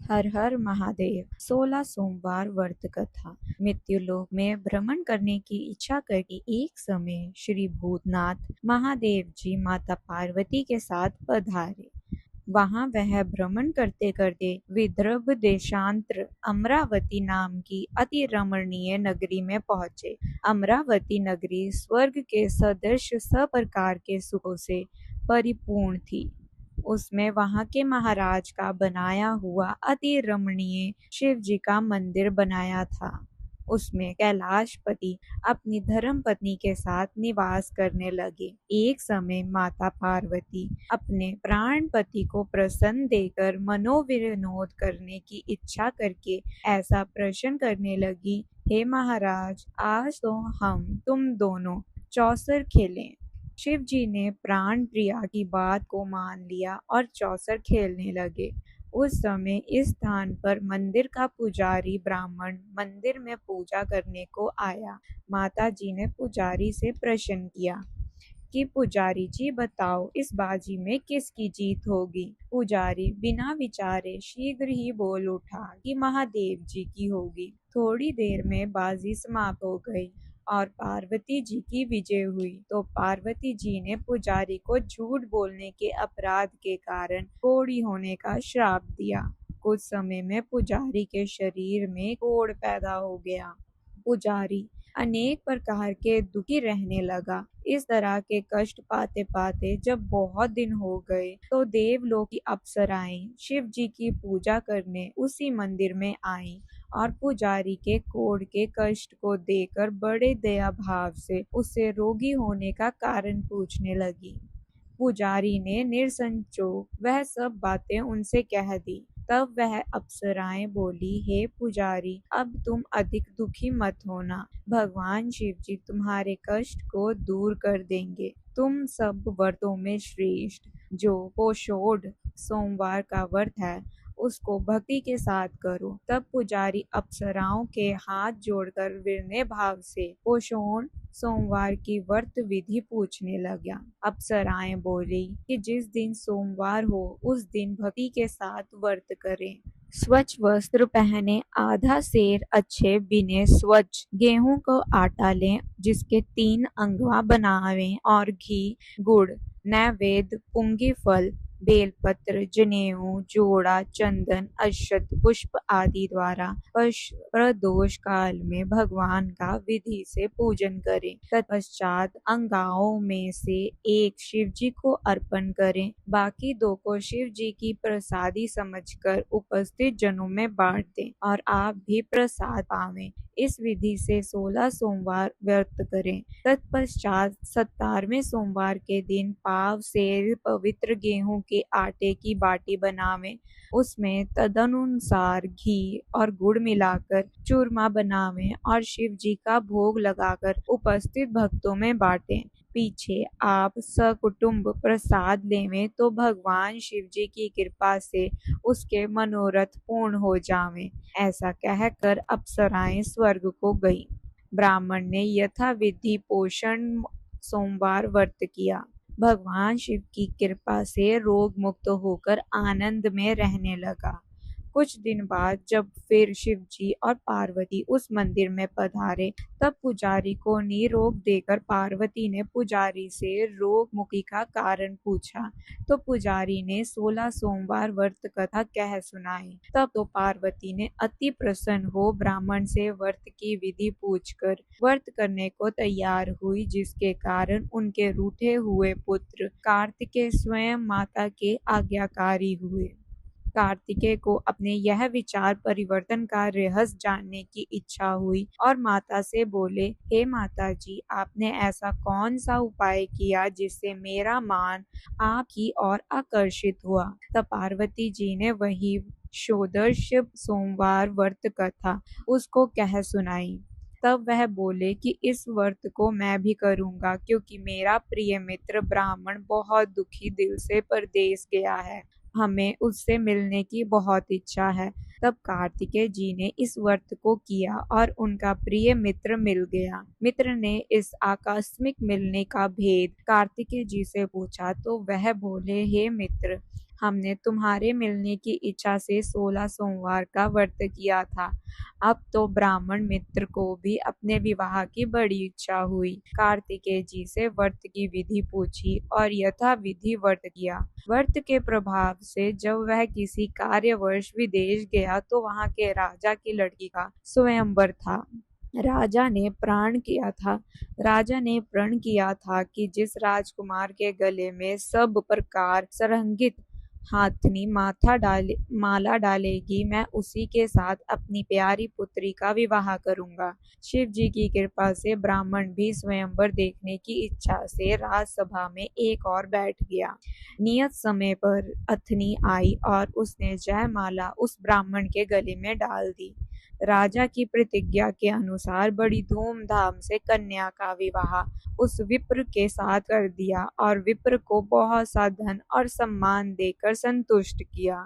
हर हर महादेव। 16 सोमवार व्रत कथा। मृत्युलोक में भ्रमण करने की इच्छा करके एक समय श्री भूतनाथ महादेव जी माता पार्वती के साथ पधारे। वहां वह भ्रमण करते करते विदर्भ देशांतर अमरावती नाम की अति रमणीय नगरी में पहुंचे। अमरावती नगरी स्वर्ग के सदृश सब प्रकार के सुखों से परिपूर्ण थी। उसमें वहां के महाराज का बनाया हुआ अति रमणीय शिव जी का मंदिर बनाया था। उसमें कैलाशपति अपनी धर्म पत्नी के साथ निवास करने लगे। एक समय माता पार्वती अपने प्राण पति को प्रसन्न देकर मनोविनोद करने की इच्छा करके ऐसा प्रश्न करने लगी, हे महाराज, आज तो हम तुम दोनों चौसर खेलें। शिव जी ने प्राण प्रिया की बात को मान लिया और चौसर खेलने लगे। उस समय इस स्थान पर मंदिर का पुजारी ब्राह्मण मंदिर में पूजा करने को आया। माता जी ने पुजारी से प्रश्न किया कि पुजारी जी बताओ, इस बाजी में किसकी जीत होगी। पुजारी बिना विचारे शीघ्र ही बोल उठा कि महादेव जी की होगी। थोड़ी देर में बाजी समाप्त हो गई और पार्वती जी की विजय हुई। तो पार्वती जी ने पुजारी को झूठ बोलने के अपराध के कारण कोढ़ी होने का श्राप दिया। कुछ समय में पुजारी के शरीर में कोढ़ पैदा हो गया। पुजारी अनेक प्रकार के दुखी रहने लगा। इस तरह के कष्ट पाते पाते जब बहुत दिन हो गए तो देवलोक की अप्सराएं शिव जी की पूजा करने उसी मंदिर में आईं और पुजारी के कोढ़ के कष्ट को देखकर बड़े दया भाव से उससे रोगी होने का कारण पूछने लगी। पुजारी ने निसंकोच वह सब बातें उनसे कह दी। तब वह अप्सराएं बोली, हे पुजारी, अब तुम अधिक दुखी मत होना। भगवान शिव जी तुम्हारे कष्ट को दूर कर देंगे। तुम सब व्रतों में श्रेष्ठ जो पोषोढ़ सोमवार का व्रत है उसको भक्ति के साथ करो। तब पुजारी अप्सराओं के हाथ जोड़कर विनम्र भाव से पोषोढ़ सोमवार की व्रत विधि पूछने लगा। अप्सराएं बोली कि जिस दिन सोमवार हो उस दिन भक्ति के साथ व्रत करें। स्वच्छ वस्त्र पहने, आधा सेर अच्छे बिने स्वच्छ गेहूं को आटा लें, जिसके 3 अंगवा बनावें और घी, गुड़, नैवेद्य, पुंगी फल, बेलपत्र, जनेऊ, जोड़ा, चंदन, अक्षत, पुष्प आदि द्वारा प्रदोष काल में भगवान का विधि से पूजन करें। तत्पश्चात अंगाओं में से एक शिव जी को अर्पण करें, बाकी 2 को शिव जी की प्रसादी समझकर उपस्थित जनों में बांट दें और आप भी प्रसाद पावें। इस विधि से 16 सोमवार व्रत करें। तत्पश्चात 17वें सोमवार के दिन पाव से पवित्र गेहूं के आटे की बाटी बनावें, उसमें तदनुसार घी और गुड़ मिलाकर चूरमा बनावें और शिव जी का भोग लगाकर उपस्थित भक्तों में बांटें। पीछे आप सकुटुंब प्रसाद लेवें तो भगवान शिव जी की कृपा से उसके मनोरथ पूर्ण हो जावें। ऐसा कहकर अप्सराएं स्वर्ग को गईं। ब्राह्मण ने यथाविधि पोषण सोमवार व्रत किया। भगवान शिव की कृपा से रोग मुक्त होकर आनंद में रहने लगा। कुछ दिन बाद जब फिर शिव जी और पार्वती उस मंदिर में पधारे, तब पुजारी को निरोग देकर पार्वती ने पुजारी से रोग मुक्ति का कारण पूछा। तो पुजारी ने 16 सोमवार व्रत कथा कह सुनाई। तब तो पार्वती ने अति प्रसन्न हो ब्राह्मण से व्रत की विधि पूछकर व्रत करने को तैयार हुई, जिसके कारण उनके रूठे हुए पुत्र कार्तिकेय स्वयं माता के आज्ञाकारी हुए। कार्तिकेय को अपने यह विचार परिवर्तन का रहस्य जानने की इच्छा हुई और माता से बोले, हे माता जी, आपने ऐसा कौन सा उपाय किया जिससे मेरा मान आपकी ओर आकर्षित हुआ। तब पार्वती जी ने वही षोडश सोमवार व्रत कथा उसको कह सुनाई। तब वह बोले कि इस व्रत को मैं भी करूंगा, क्योंकि मेरा प्रिय मित्र ब्राह्मण बहुत दुखी दिल से परदेश गया है। हमें उससे मिलने की बहुत इच्छा है। तब कार्तिकेय जी ने इस व्रत को किया और उनका प्रिय मित्र मिल गया। मित्र ने इस आकस्मिक मिलने का भेद कार्तिकेय जी से पूछा तो वह बोले, हे मित्र, हमने तुम्हारे मिलने की इच्छा से 16 सोमवार का व्रत किया था। अब तो ब्राह्मण मित्र को भी अपने विवाह की बड़ी इच्छा हुई। कार्तिकेय जी से व्रत की विधि पूछी और यथा विधि व्रत किया। व्रत के प्रभाव से जब वह किसी कार्यवश विदेश गया तो वहां के राजा की लड़की का स्वयंवर था। राजा ने प्रण किया था कि जिस राजकुमार के गले में सब प्रकार सरंगित हाथनी माला डालेगी, मैं उसी के साथ अपनी प्यारी पुत्री का विवाह करूंगा। शिव जी की कृपा से ब्राह्मण भी स्वयंवर देखने की इच्छा से राजसभा में एक और बैठ गया। नियत समय पर अथनी आई और उसने जयमाला उस ब्राह्मण के गले में डाल दी। राजा की प्रतिज्ञा के अनुसार बड़ी धूमधाम से कन्या का विवाह उस विप्र के साथ कर दिया और विप्र को बहुत सा धन और सम्मान देकर संतुष्ट किया।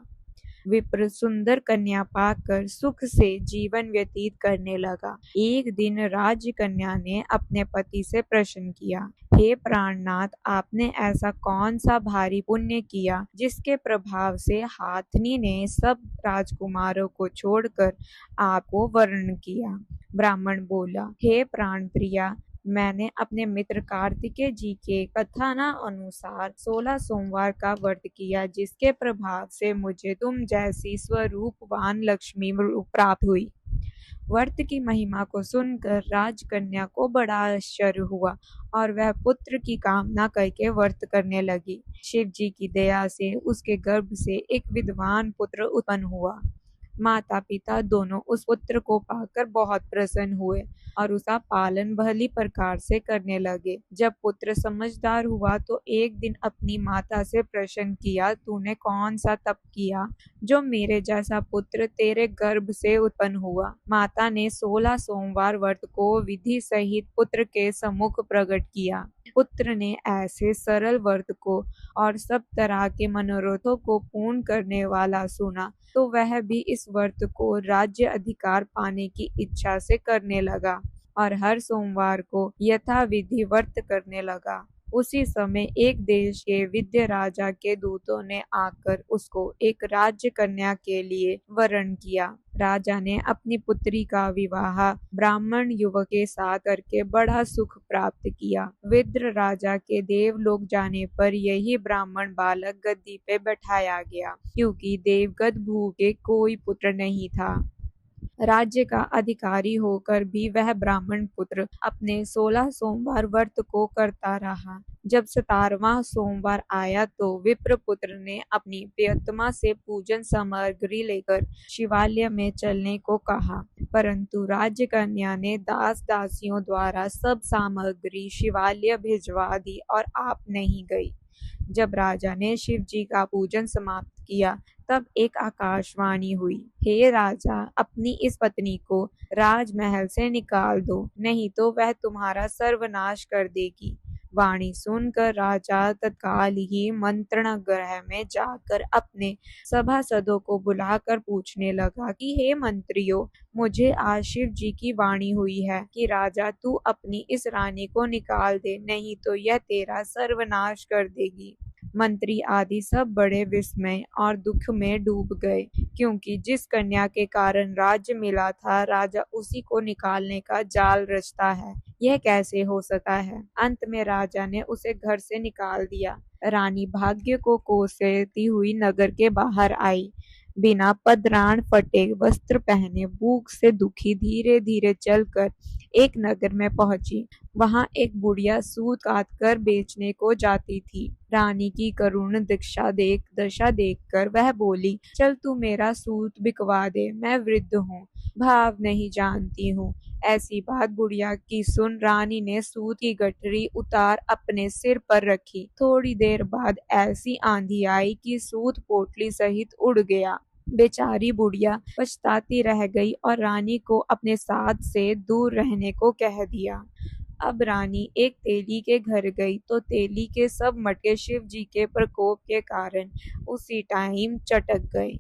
विप्र सुंदर कन्या पाकर सुख से जीवन व्यतीत करने लगा। एक दिन राज्य कन्या ने अपने पति से प्रश्न किया, हे प्राणनाथ, आपने ऐसा कौन सा भारी पुण्य किया जिसके प्रभाव से हाथनी ने सब राजकुमारों को छोड़कर आपको वर्ण किया? ब्राह्मण बोला, हे प्राण प्रिया, मैंने अपने मित्र कार्तिकेय जी के कथना अनुसार 16 सोमवार का व्रत किया, जिसके प्रभाव से मुझे तुम जैसी स्वरूपवान लक्ष्मी प्राप्त हुई। व्रत की महिमा को सुनकर राजकन्या को बड़ा आश्चर्य हुआ और वह पुत्र की कामना करके व्रत करने लगी। शिव जी की दया से उसके गर्भ से एक विद्वान पुत्र उत्पन्न हुआ। माता पिता दोनों उस पुत्र को पाकर बहुत प्रसन्न हुए और उसका पालन भली प्रकार से करने लगे। जब पुत्र समझदार हुआ तो एक दिन अपनी माता से प्रश्न किया, तूने कौन सा तप किया जो मेरे जैसा पुत्र तेरे गर्भ से उत्पन्न हुआ? माता ने 16 सोमवार व्रत को विधि सहित पुत्र के सम्मुख प्रकट किया। पुत्र ने ऐसे सरल व्रत को और सब तरह के मनोरथों को पूर्ण करने वाला सुना तो वह भी इस व्रत को राज्य अधिकार पाने की इच्छा से करने लगा और हर सोमवार को यथाविधि व्रत करने लगा। उसी समय एक देश के विद्य राजा के दूतों ने आकर उसको एक राज्य कन्या के लिए वरण किया। राजा ने अपनी पुत्री का विवाह ब्राह्मण युवक के साथ करके बड़ा सुख प्राप्त किया। विद्र राजा के देवलोक जाने पर यही ब्राह्मण बालक गद्दी पे बैठाया गया, क्योंकि देवगत भू के कोई पुत्र नहीं था। राज्य का अधिकारी होकर भी वह ब्राह्मण पुत्र अपने 16 सोमवार व्रत को करता रहा। जब 17वां सोमवार आया तो विप्र पुत्र ने अपनी प्रियतमा से पूजन सामग्री लेकर शिवालय में चलने को कहा, परंतु राज्य कन्या ने दास दासियों द्वारा सब सामग्री शिवालय भिजवा दी और आप नहीं गई। जब राजा ने शिव जी का पूजन समाप्त किया तब एक आकाशवाणी हुई, हे राजा, अपनी इस पत्नी को राजमहल से निकाल दो, नहीं तो वह तुम्हारा सर्वनाश कर देगी। वाणी सुनकर राजा तत्काल ही मंत्रणा गृह में जाकर अपने सभासदों को बुलाकर पूछने लगा कि हे मंत्रियों, मुझे आज शिव जी की वाणी हुई है कि राजा तू अपनी इस रानी को निकाल दे, नहीं तो यह तेरा सर्वनाश कर देगी। मंत्री आदि सब बड़े विस्मय और दुख में डूब गए, क्योंकि जिस कन्या के कारण राज्य मिला था राजा उसी को निकालने का जाल रचता है, यह कैसे हो सकता है। अंत में राजा ने उसे घर से निकाल दिया। रानी भाग्य को कोसती हुई नगर के बाहर आई। बिना पदरान फटे वस्त्र पहने भूख से दुखी धीरे धीरे चलकर एक नगर में पहुंची। वहां एक बुढ़िया सूत काट कर बेचने को जाती थी। रानी की करुण दशा देखकर वह बोली, चल तू मेरा सूत बिकवा दे, मैं वृद्ध हूँ, भाव नहीं जानती हूँ। ऐसी बात बुढ़िया की सुन रानी ने सूत की गठरी उतार अपने सिर पर रखी। थोड़ी देर बाद ऐसी आंधी आई कि सूत पोटली सहित उड़ गया। बेचारी बुढ़िया पछताती रह गई और रानी को अपने साथ से दूर रहने को कह दिया। अब रानी एक तेली के घर गई तो तेली के सब मटके शिव जी के प्रकोप के कारण उसी टाइम चटक गए।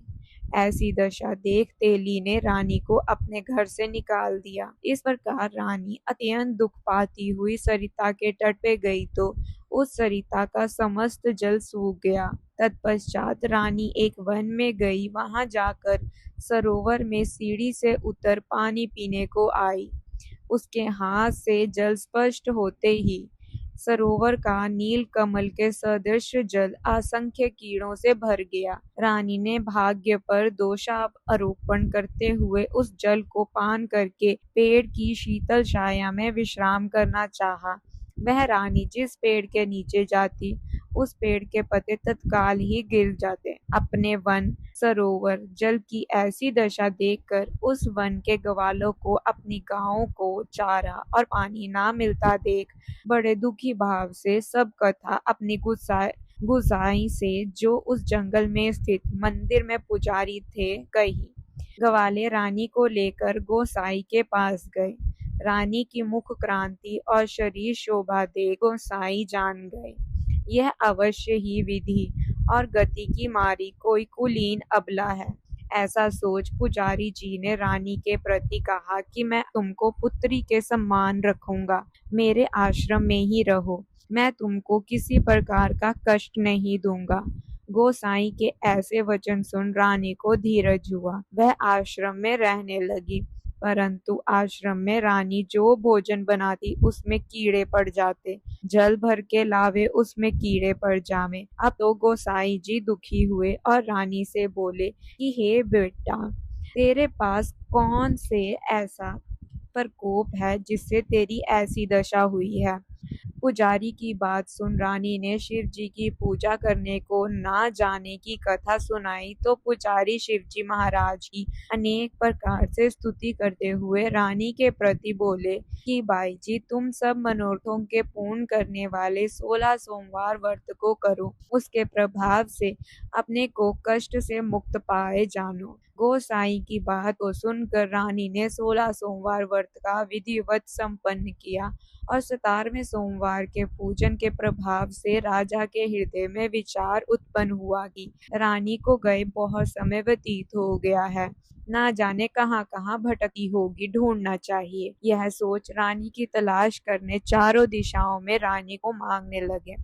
ऐसी दशा देख तेली ने रानी को अपने घर से निकाल दिया। इस प्रकार रानी अत्यंत दुख पाती हुई सरिता के तट पे गई तो उस सरिता का समस्त जल सूख गया। तत्पश्चात रानी एक वन में गई। वहां जाकर सरोवर में सीढ़ी से उतर पानी पीने को आई। उसके हाथ से जल स्पष्ट होते ही सरोवर का नील कमल के सदृश जल असंख्य कीड़ों से भर गया। रानी ने भाग्य पर दोषारोपण करते हुए उस जल को पान करके पेड़ की शीतल छाया में विश्राम करना चाहा। वह रानी जिस पेड़ के नीचे जाती, उस पेड़ के पत्ते तत्काल ही गिर जाते। अपने वन, सरोवर, जल की ऐसी दशा देखकर उस वन के ग्वालों को अपनी गायों को चारा और पानी ना मिलता देख बड़े दुखी भाव से सब कथा अपनी गुसाई से, जो उस जंगल में स्थित मंदिर में पुजारी थे, कही। ग्वाले रानी को लेकर गोसाई के पास गए। रानी की मुख क्रांति और शरीर शोभा देख गोसाई जान गए, यह अवश्य ही विधि और गति की मारी कोई कुलीन अबला है। ऐसा सोच पुजारी जी ने रानी के प्रति कहा कि मैं तुमको पुत्री के समान रखूंगा, मेरे आश्रम में ही रहो, मैं तुमको किसी प्रकार का कष्ट नहीं दूंगा। गोसाई के ऐसे वचन सुन रानी को धीरज हुआ। वह आश्रम में रहने लगी, परंतु आश्रम में रानी जो भोजन बनाती उसमें कीड़े पड़ जाते, जल भर के लावे उसमें कीड़े पड़ जावे। अब तो गोसाई जी दुखी हुए और रानी से बोले कि हे बेटा, तेरे पास कौन से ऐसा प्रकोप है जिससे तेरी ऐसी दशा हुई है। पुजारी की बात सुन रानी ने शिव जी की पूजा करने को ना जाने की कथा सुनाई तो पुजारी शिव जी महाराज की अनेक प्रकार से स्तुति करते हुए रानी के प्रति बोले कि भाई जी, तुम सब मनोरथों के पूर्ण करने वाले 16 सोमवार व्रत को करो, उसके प्रभाव से अपने को कष्ट से मुक्त पाए जानो। गोसाई की बात को सुनकर रानी ने 16 सोमवार व्रत का विधिवत संपन्न किया और 17वें सोमवार के पूजन के प्रभाव से राजा के हृदय में विचार उत्पन्न हुआ कि रानी को गए बहुत समय व्यतीत हो गया है, ना जाने कहाँ कहाँ भटकी होगी, ढूंढना चाहिए। यह सोच रानी की तलाश करने चारों दिशाओं में रानी को मांगने लगे।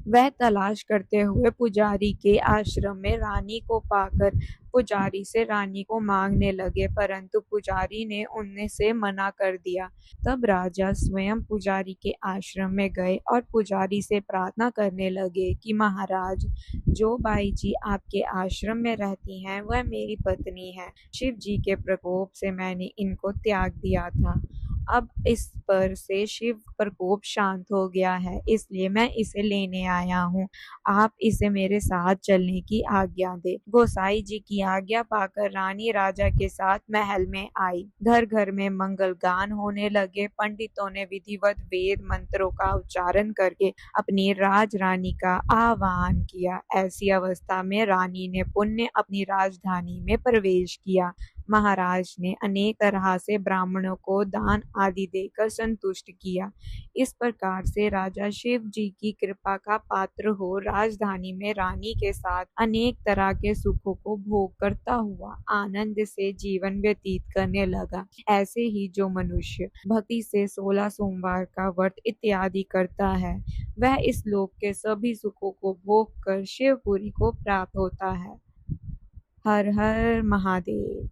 वह तलाश करते हुए पुजारी के आश्रम में रानी को पाकर पुजारी से रानी को मांगने लगे, परंतु पुजारी ने उनने से मना कर दिया। तब राजा स्वयं पुजारी के आश्रम में गए और पुजारी से प्रार्थना करने लगे कि महाराज, जो बाई जी आपके आश्रम में रहती हैं वह मेरी पत्नी है। शिव जी के प्रकोप से मैंने इनको त्याग दिया था, अब इस पर से शिव प्रकोप शांत हो गया है, इसलिए मैं इसे लेने आया हूँ। आप इसे मेरे साथ चलने की आज्ञा दे। गोसाई जी की आज्ञा पाकर रानी राजा के साथ महल में आई। घर घर में मंगल गान होने लगे। पंडितों ने विधिवत वेद मंत्रों का उच्चारण करके अपनी राजरानी का आह्वान किया। ऐसी अवस्था में रानी ने पुण्य अपनी राजधानी में प्रवेश किया। महाराज ने अनेक तरह से ब्राह्मणों को दान आदि देकर संतुष्ट किया। इस प्रकार से राजा शिव जी की कृपा का पात्र हो राजधानी में रानी के साथ अनेक तरह के सुखों को भोग करता हुआ आनंद से जीवन व्यतीत करने लगा। ऐसे ही जो मनुष्य भक्ति से 16 सोमवार का व्रत इत्यादि करता है, वह इस लोक के सभी सुखों को भोग कर शिवपुरी को प्राप्त होता है। हर हर महादेव।